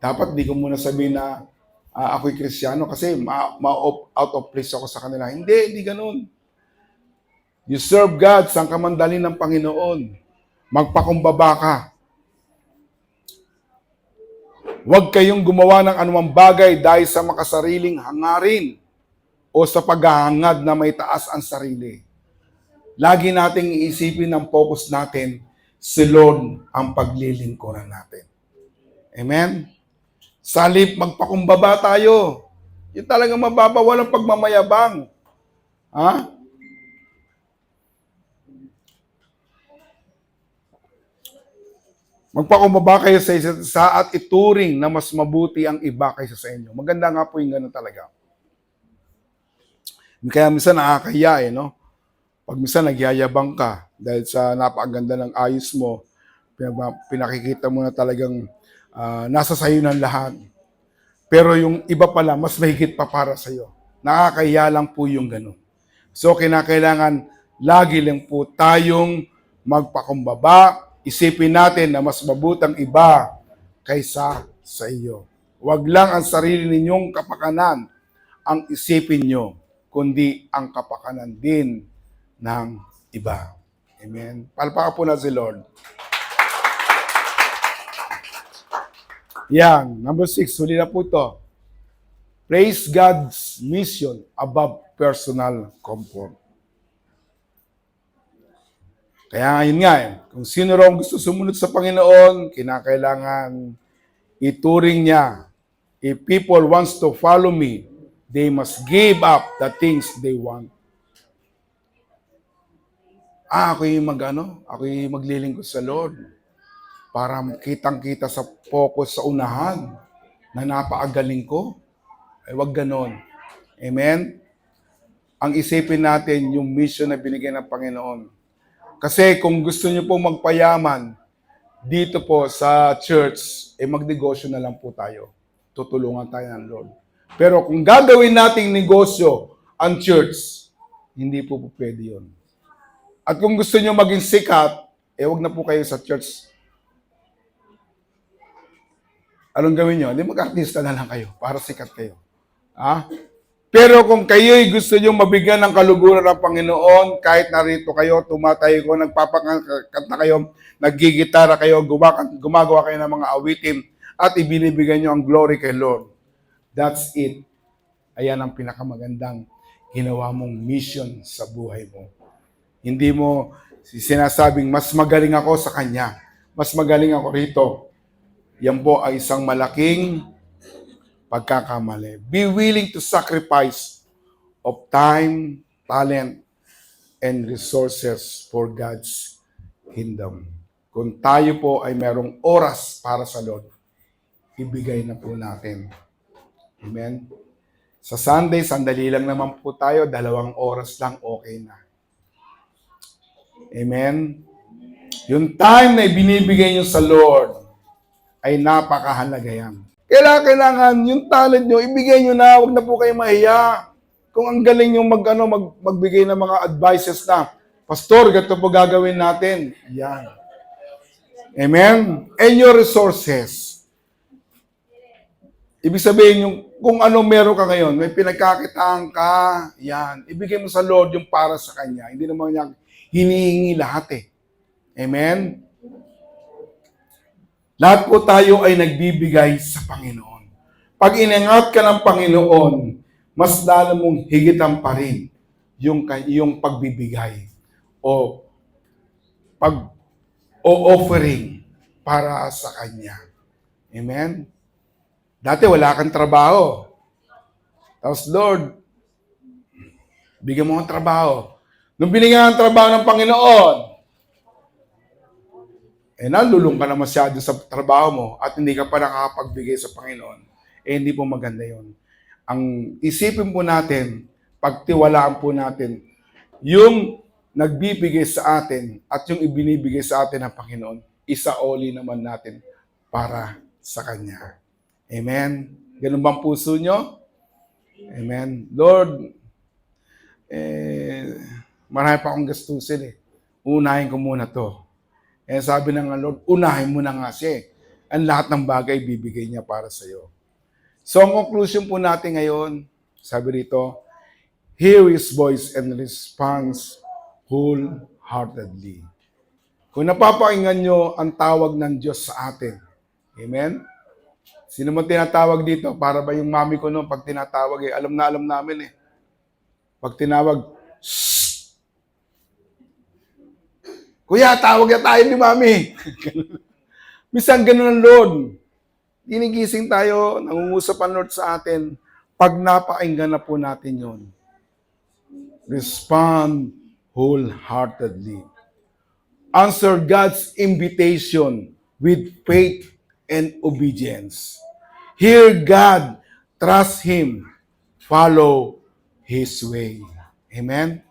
dapat di ko muna sabihin na ako'y Kristiyano kasi out of place ako sa kanila. Hindi ganun. You serve God, saan ka man dalhin ng Panginoon. Magpakumbaba ka. Huwag kayong gumawa ng anumang bagay dahil sa makasariling hangarin o sa paghahangad na may taas ang sarili. Lagi nating iisipin ng focus natin, si Lord ang paglilingkuran natin. Amen? Salip, magpakumbaba tayo. Yung talagang mababa, walang pagmamayabang. Ha? Magpakumbaba kayo sa isa't isa at ituring na mas mabuti ang iba kaysa sa inyo. Maganda nga po yung gano'n talaga. Kaya minsan nakakahiya no? Pag minsan nagyayabang ka dahil sa napakaganda ng ayos mo, pinakikita mo na talagang nasa sayo ng lahat. Pero yung iba pala, mas mahigit pa para sa'yo. Nakakahiya lang po yung gano'n. So, kinakailangan lagi lang po tayong magpakumbaba. Isipin natin na mas mabutang iba kaysa sa iyo. Huwag lang ang sarili ninyong kapakanan ang isipin nyo, kundi ang kapakanan din ng iba. Amen. Palpakan po na si Lord. Yan. Number 6, huli na po ito. Place God's mission above personal comfort. Kaya yun nga kung sino raw gusto sumunod sa Panginoon, kinakailangan ituring niya. If people wants to follow me, they must give up the things they want. Ako'y maglilingkod sa Lord para kitang-kita sa focus sa unahan na napaagaling ko. Ay wag ganon. Amen? Ang isipin natin yung mission na binigay ng Panginoon. Kasi kung gusto niyo po magpayaman dito po sa church, magnegosyo na lang po tayo. Tutulungan tayo ng Lord. Pero kung gagawin nating negosyo ang church, hindi po pwede yun. At kung gusto niyo maging sikat, wag na po kayo sa church. Anong gawin niyo? Hindi mag-artista na lang kayo para sikat kayo. Ha? Pero kung kayo'y gusto nyo mabigyan ng kaluguran ng Panginoon, kahit narito kayo, tumatayo ko, nagpapakanta kayo, naggigitara kayo, gumagawa kayo ng mga awitin, at ibinibigyan nyo ang glory kay Lord. That's it. Ayan ang pinakamagandang ginawa mong mission sa buhay mo. Hindi mo sinasabing, mas magaling ako sa Kanya. Mas magaling ako rito. yan po ay isang malaking pagkakamali. Be willing to sacrifice of time, talent, and resources for God's kingdom. Kung tayo po ay merong oras para sa Lord, ibigay na po natin. Amen? Sa Sunday, sandali lang naman po tayo, 2 oras lang, okay na. Amen? Yung time na ibinibigay nyo sa Lord ay napakahalaga yan. Kailangan yung talent nyo, ibigay nyo na, huwag na po kayo mahiya. Kung ang galing yung magbigay ng mga advices na, Pastor, ganito po gagawin natin. Yan. Amen? And your resources. Ibig sabihin, yung, kung ano meron ka ngayon, may pinagkakitaan ka, yan. Ibigay mo sa Lord yung para sa Kanya. Hindi naman niya hinihingi lahat eh. Amen? Lahat po tayo ay nagbibigay sa Panginoon. Pag inangat ka ng Panginoon, mas lalo mong higitan pa rin yung pagbibigay o offering para sa Kanya. Amen? Dati wala kang trabaho. Tapos, Lord, bigyan mo ng trabaho. Nung binigyan ng trabaho ng Panginoon, nalulung ka na masyado sa trabaho mo at hindi ka pa nakakapagbigay sa Panginoon, hindi po maganda yon. Ang isipin po natin, pagtiwalaan po natin, yung nagbibigay sa atin at yung ibinibigay sa atin ng Panginoon, isaoli naman natin para sa Kanya. Amen? Ganun bang puso nyo? Amen? Lord, marami pa akong gastusin eh. Unahin ko muna to. Sabi ng Lord, unahin mo na nga siya. Ang lahat ng bagay bibigay niya para sa iyo. So, ang conclusion po natin ngayon, sabi rito, hear His voice and response wholeheartedly. Kung napapakinggan nyo ang tawag ng Diyos sa atin, amen? Sino man tinatawag dito? Para ba yung mami ko noon, pag tinatawag, alam namin eh. Pag tinawag, shh! Kuya, tawag na tayo ni mami. Minsan ganun ang Lord. Ginigising tayo, nangungusap ang Lord sa atin. Pag napakinggan na po natin yon, respond wholeheartedly. Answer God's invitation with faith and obedience. Hear God, trust Him, follow His way. Amen?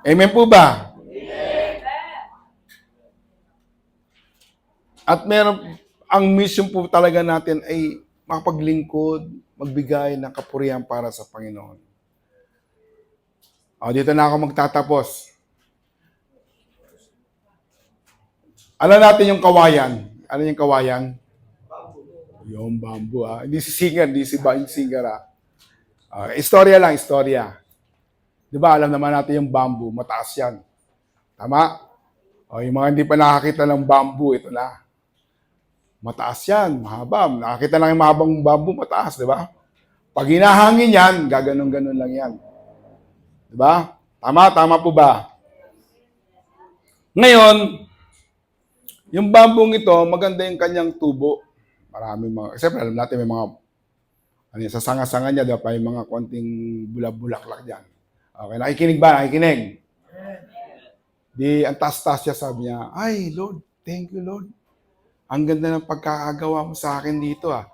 Amen po ba? At ang mission po talaga natin ay makapaglingkod, magbigay ng kapurihan para sa Panginoon. Dito na ako magtatapos. Alam natin yung kawayan. Ano yung kawayan? Yung bamboo. Hindi si singer, hindi si singer. Istorya lang, istorya. Di ba, alam naman natin yung bamboo, mataas yan. Tama? Yung mga hindi pa nakakita ng bamboo, ito na. Mataas yan, mahaba. Nakakita lang yung mahabang bamboo, mataas, di ba? Pag hinahangin yan, gaganon-ganon lang yan. Di ba? Tama? Tama po ba? Ngayon, yung bamboo ito, maganda yung kanyang tubo. Maraming mga, siyempre alam natin may mga, sa sanga-sanga niya, diba, may mga konting bulak-bulaklak dyan. Okay, nakikinig ba? Nakikinig? Di, ang taas-taas siya, sabi niya, ay, Lord, thank you, Lord. Ang ganda ng pagkakagawa mo sa akin dito, ah.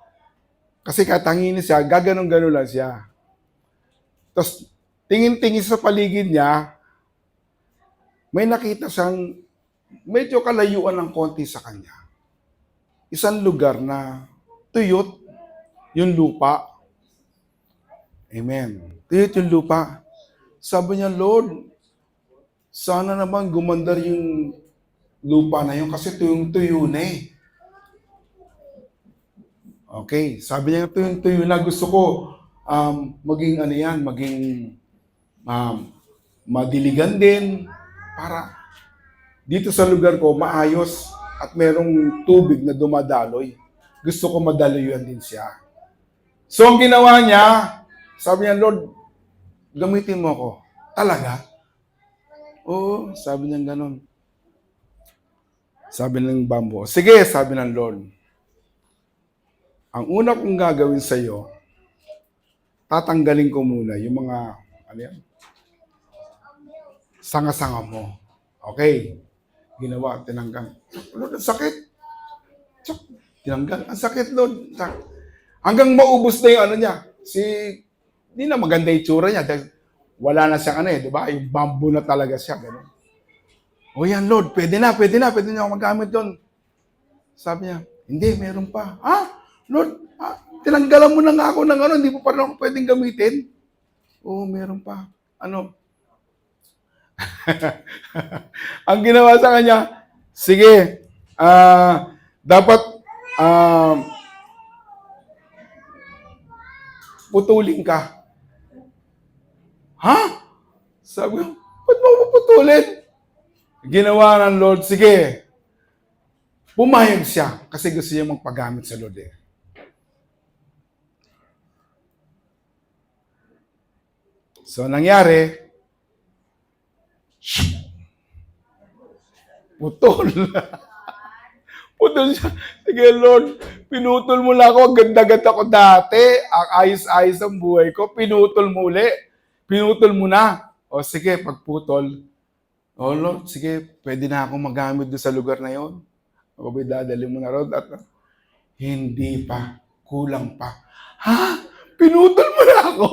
Kasi katanginin siya, gaganon-ganon lang siya. Tapos, tingin-tingin sa paligid niya, may nakita siyang medyo kalayuan ng konti sa kanya. Isang lugar na tuyot yung lupa. Amen. Tuyot yung lupa. Sabi niya, Lord, sana naman gumandar yung lupa na yun kasi tuyong-tuyo na eh. Okay, sabi niya, tuyong-tuyo na. Gusto ko maging ano yan, maging madiligan din para dito sa lugar ko maayos at merong tubig na dumadaloy. Gusto ko madaloyan din siya. So ang ginawa niya, sabi niya, Lord, gamitin mo ako. Talaga? Oo, sabi niya ganun. Sabi ng bamboo. Sige, sabi ng Lord. Ang una kong gagawin sa iyo, tatanggalin ko muna yung mga, ano yan? Sanga-sanga mo. Okay. Ginawa, tinanggal. Lord, ang sakit. Tsak, tinanggal. Ang sakit, Lord. Tsak. Hanggang maubos na yung ano niya. Hindi na maganda yung tsura niya. Dahil wala na siyang ano eh, di ba? Yung bamboo na talaga siya. Ganun. O yan, Lord, pwede na ako magamit doon. Sabi niya, hindi, meron pa. Ha? Lord, tinanggalan mo na nga ako ng ano, hindi mo pa rin ako pwedeng gamitin. Oo, meron pa. Ano? Ang ginawa sa kanya, sige, dapat putulin ka. Ha? Sabi ko, ba't mo puputulin? Ginawa ng Lord, sige. Pumayag siya kasi gusto niya magpagamit sa Lord eh. So, nangyari, putol. Putol siya. Sige, Lord, pinutol mo lang ako. Ang ganda-ganda ko dati. Ang ayos-ayos ang buhay ko. Pinutol mo uli. Pinutol mo na. O sige, pagputol. O Lord, sige, pwede na akong magamit doon sa lugar na yon. Ako ba dadali mo na ron? At hindi pa. Kulang pa. Ha? Pinutol mo na ako?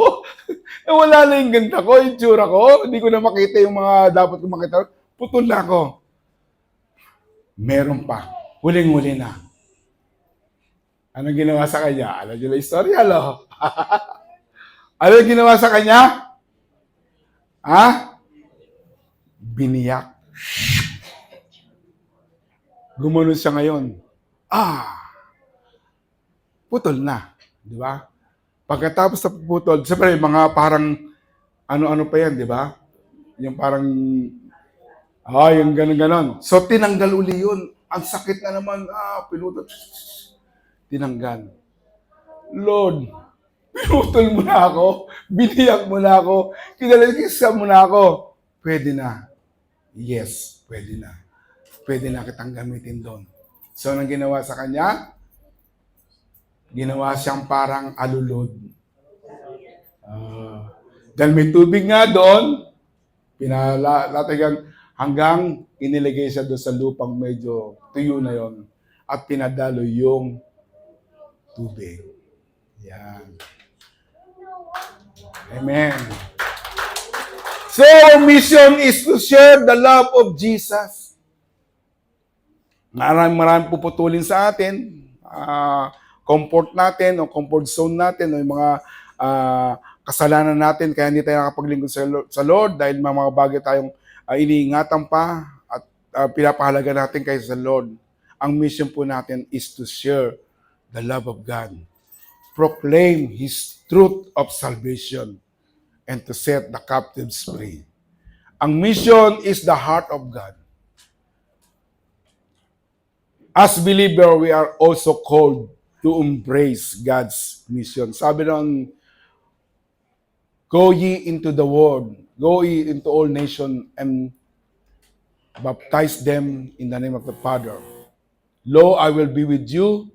Wala na yung ganda ko, yung tsura ko. Hindi ko na makita yung mga dapat ko makita. Putol na ako. Meron pa. Huling-huli na. Anong ginawa sa kanya? Alam niyo na istorya, lo? Ano ginawa sa kanya? Ha? Biniyak. Gumanon siya ngayon. Putol na. Di ba? Pagkatapos na putol, siyempre, mga parang ano-ano pa yan, di ba? Yung parang, yung ganon-ganon. So, tinanggal uli yun. Ang sakit na naman, pinutol. Tinanggal. Lord, pinutol mo na ako. Biniyak mo na ako. Kinalagisa mo na ako. Pwede na. Yes, pwede na. Pwede na kitang gamitin doon. So, anong ginawa sa kanya? Ginawa siyang parang alulod. Dahil may tubig nga doon, pinalatigan hanggang inilagay siya doon sa lupang medyo tuyo na yon at pinadalo yung tubig. Yan. Amen. So, our mission is to share the love of Jesus. Maraming puputulin sa atin. Comfort natin o comfort zone natin o yung mga kasalanan natin kaya hindi tayo nakapaglingkod sa Lord dahil mga bagay tayong iniingatan pa at pinapahalaga natin kay sa Lord. Ang mission po natin is to share the love of God, proclaim His truth of salvation, and to set the captives free. Ang mission is the heart of God. As believer, we are also called to embrace God's mission. Sabi ng, go ye into the world, go ye into all nations, and baptize them in the name of the Father. Lo, I will be with you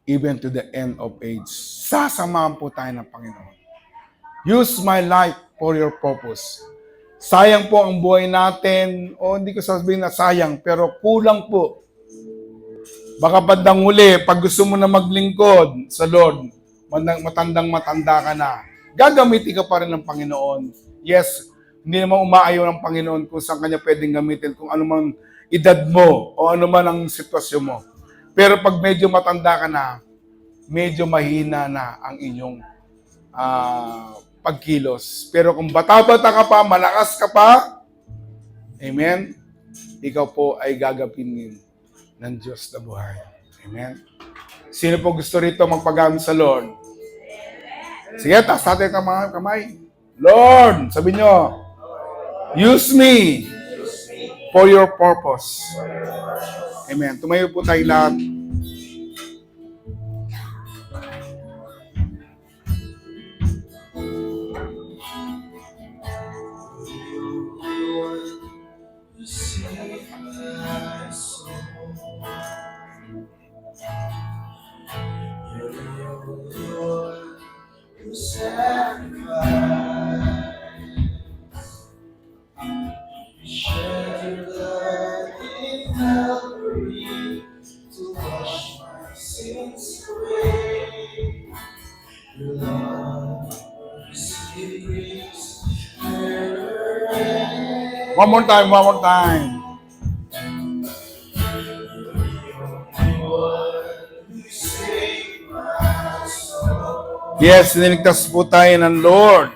even to the end of age. Sasamahan po tayo ng Panginoon. Use my life for your purpose. Sayang po ang buhay natin, o hindi ko sasabihin na sayang, pero kulang po. Baka bandang huli, pag gusto mo na maglingkod sa Lord, matandang-matanda ka na, gagamitin ka pa rin ng Panginoon. Yes, hindi naman umaayaw ng Panginoon kung saan kanya pwedeng gamitin, kung ano man edad mo o ano man ang sitwasyon mo. Pero pag medyo matanda ka na, medyo mahina na ang inyong pagkilos. Pero kung bata-bata ka pa, malakas ka pa, amen, ikaw po ay gagapinin ng Diyos na buhay. Amen? Sino po gusto rito magpagamit sa Lord? Sige, taas natin ang kamay. Lord, sabi nyo, use me for your purpose. Amen. Tumayo po tayo lahat. Lord, you sacrifice. You shed your blood in Calvary to wash my sins away. Your love, mercy, grace, never ends. One more time, one more time. Yes, niligtas po tayo ng Lord.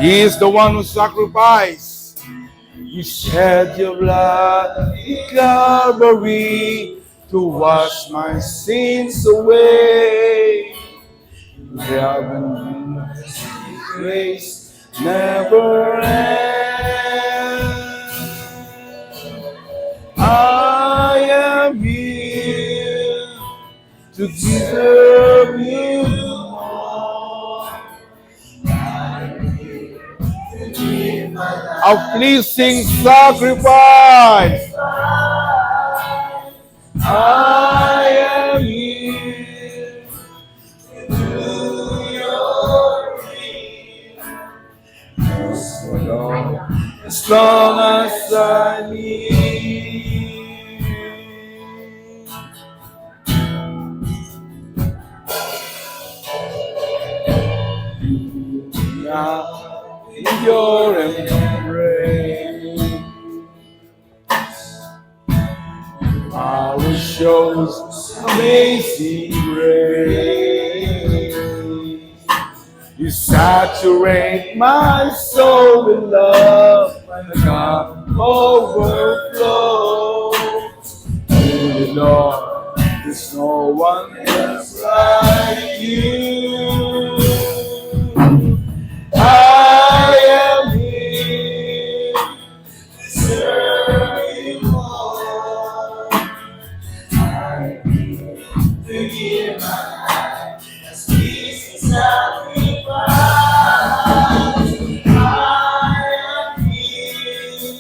He is the one who sacrificed. You shed your blood in Calvary to wash my sins away. Heaven, grace never ends. I am here to deserve you more. I'm here to give my life a pleasing sacrifice. I am here to do your will. As long as I live. Now in your embrace, our shows amazing grace. You saturate my soul with love, and the cup overflows. To the Lord, there's no one else like you. I am here to serve you, Lord. I'm here to give my life as peace and sacrifice. I am here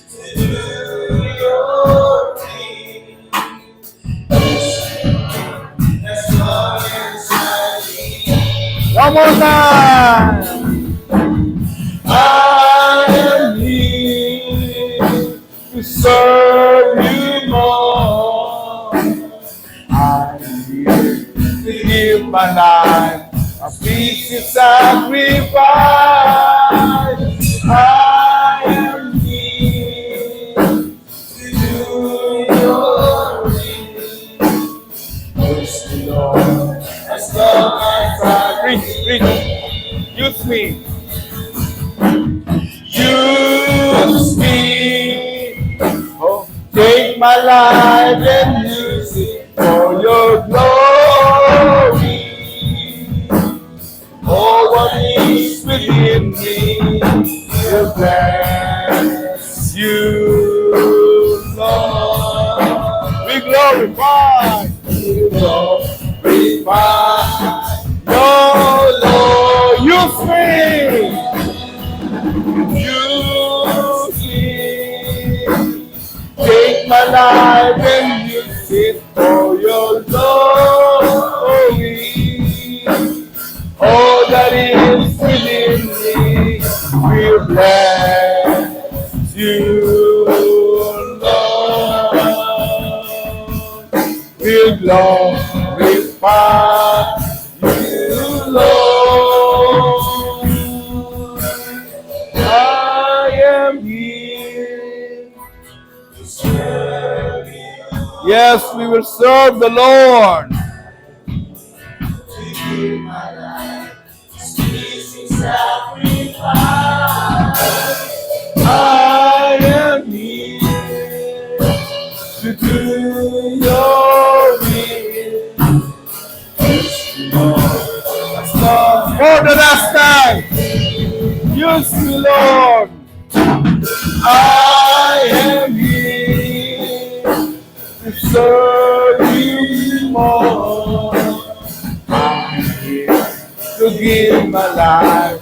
to do your will. As long as I live. One more time. I am here to serve you more. I'm here to give my life a pleasing sacrifice. I am here to do your will. Praise the Lord, as long as I reach. Use me. Use me. Oh, take my life and use it for your glory. Oh, what is within me will bless you, Lord. We glorify. We glorify. Oh, Lord, use me. Use me. Take my life and use it for your glory. All that is within me will bless you, Lord. We'll glorify you, Lord. I am here to serve you. Yes, we will serve the Lord. To give my life as pleasing sacrifice. I am here to do your will. For the last time, use me, Lord. I am here to serve you more. I'm here to give my life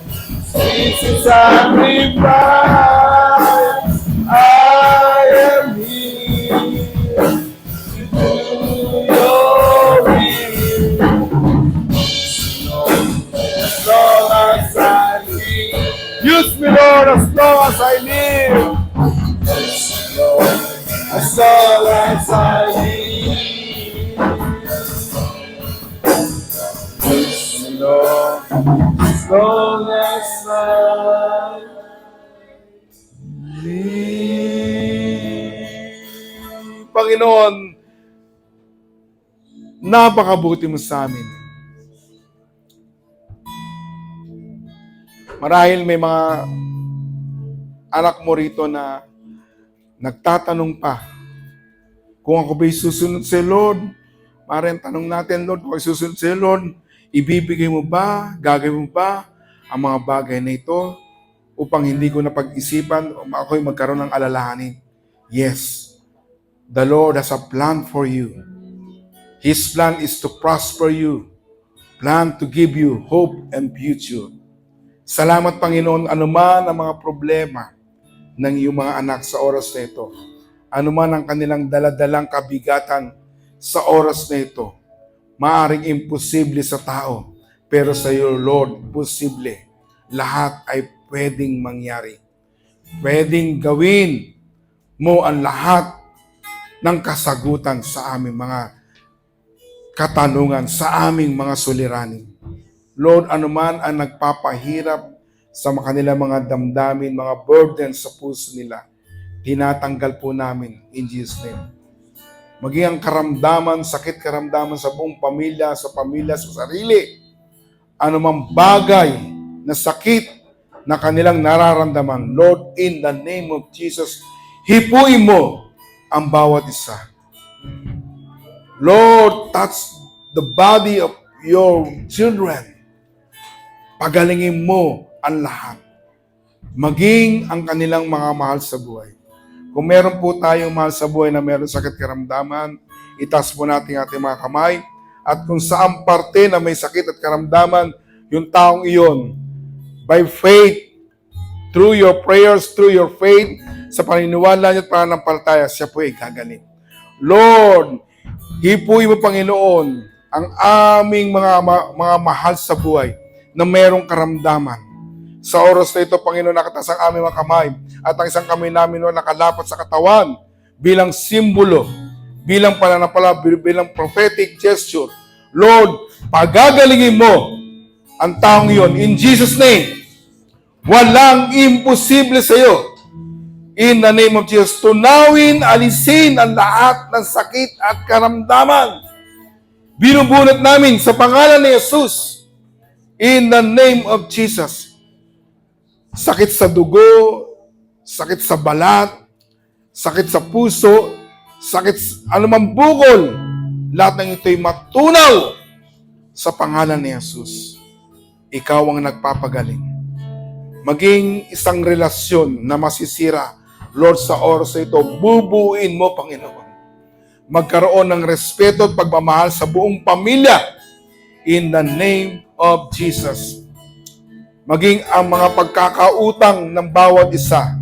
as a sacrifice. I am here That's all as I need. As long as I live. Panginoon, napakabuti mo sa amin. Marahil may mga anak mo rito na nagtatanong pa kung ako ba'y susunod sa Lord. Maraming tanong natin, Lord, kung ako susunod sa Lord, ibibigay mo ba, gagawin mo ba ang mga bagay na ito upang hindi ko na pag-isipan o ako'y magkaroon ng alalahanin? Yes, the Lord has a plan for you. His plan is to prosper you, plan to give you hope and future. Salamat, Panginoon, anuman ang mga problema ng iyong mga anak sa oras na ito, anuman ang kanilang daladalang kabigatan sa oras na ito, maaring imposible sa tao, pero sa iyo, Lord, posible. Lahat ay pwedeng mangyari. Pwedeng gawin mo ang lahat ng kasagutan sa aming mga katanungan, sa aming mga suliranin. Lord, anuman ang nagpapahirap sa kanilang mga damdamin, mga burdens sa puso nila, tinatanggal po namin in Jesus' name. Maging ang karamdaman, sakit karamdaman sa buong pamilya, sa sarili, anumang bagay na sakit na kanilang nararamdaman, Lord, in the name of Jesus, hipuin mo ang bawat isa. Lord, touch the body of your children. Pagalingin mo ang lahat. Maging ang kanilang mga mahal sa buhay. Kung meron po tayong mahal sa buhay na meron sakit karamdaman, itaas po natin ating mga kamay. At kung saan parte na may sakit at karamdaman, yung taong iyon, by faith, through your prayers, through your faith, sa paniniwala niyo at pananampalataya, siya po ay gagaling. Lord, hipuin mo, Panginoon, ang aming mga mahal sa buhay na mayroong karamdaman. Sa oras na ito, Panginoon, nakatas ang aming mga kamay at ang isang kamay namin nakalapat sa katawan bilang simbolo, bilang pananampala, bilang prophetic gesture. Lord, pagagalingin mo ang taong iyon. In Jesus' name, walang imposible sa iyo. In the name of Jesus, tunawin, alisin ang lahat ng sakit at karamdaman. Binubunot namin sa pangalan ni Jesus. In the name of Jesus. Sakit sa dugo, sakit sa balat, sakit sa puso, sakit anumang bukol, lahat ng ito'y matunaw sa pangalan ni Jesus. Ikaw ang nagpapagaling. Maging isang relasyon na masisira, Lord, sa oras na ito, bubuin mo, Panginoon. Magkaroon ng respeto at pagmamahal sa buong pamilya. In the name of Jesus. Maging ang mga pagkakautang ng bawat isa.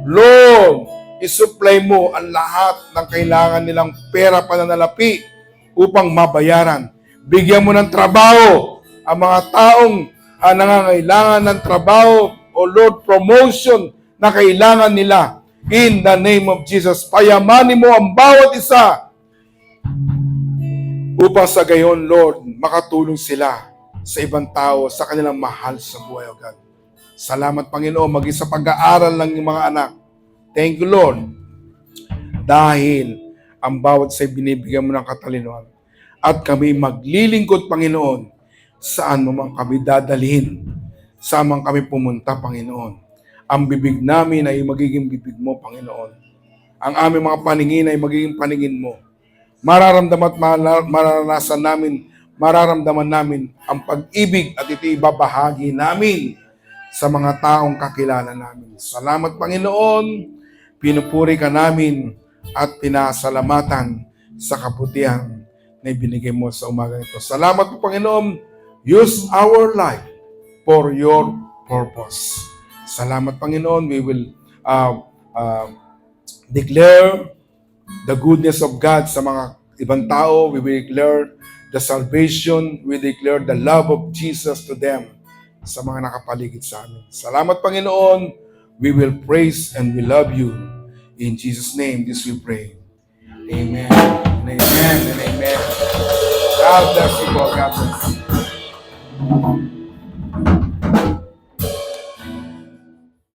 Lord, isupply mo ang lahat ng kailangan nilang pera pananalapi upang mabayaran. Bigyan mo ng trabaho ang mga taong nangangailangan ng trabaho o Lord, promotion na kailangan nila. In the name of Jesus, payamanin mo ang bawat isa upang sa gayon, Lord, makatulong sila sa ibang tao, sa kanilang mahal sa buhay, O God. Salamat, Panginoon, maging sa pag-aaral ng mga anak. Thank you, Lord, dahil ang bawat sa binibigyan mo ng katalinuhan. At kami maglilingkod, Panginoon, saan mo man kami dadalhin, saan man kami pumunta, Panginoon. Ang bibig namin ay magiging bibig mo, Panginoon. Ang aming mga paningin ay magiging paningin mo. Mararamdaman at mararamdaman namin ang pag-ibig at ito ibabahagi namin sa mga taong kakilala namin. Salamat, Panginoon. Pinupuri ka namin at pinasalamatan sa kabutihan na ibinigay mo sa umaga ito. Salamat po, Panginoon. Use our life for your purpose. Salamat, Panginoon. We will declare the goodness of God sa mga ibang tao. We will declare the salvation. We declare the love of Jesus to them sa mga nakapaligid sa amin. Salamat, Panginoon. We will praise and we love you. In Jesus' name, this we pray. Amen. And amen and amen. God bless you all. God bless you.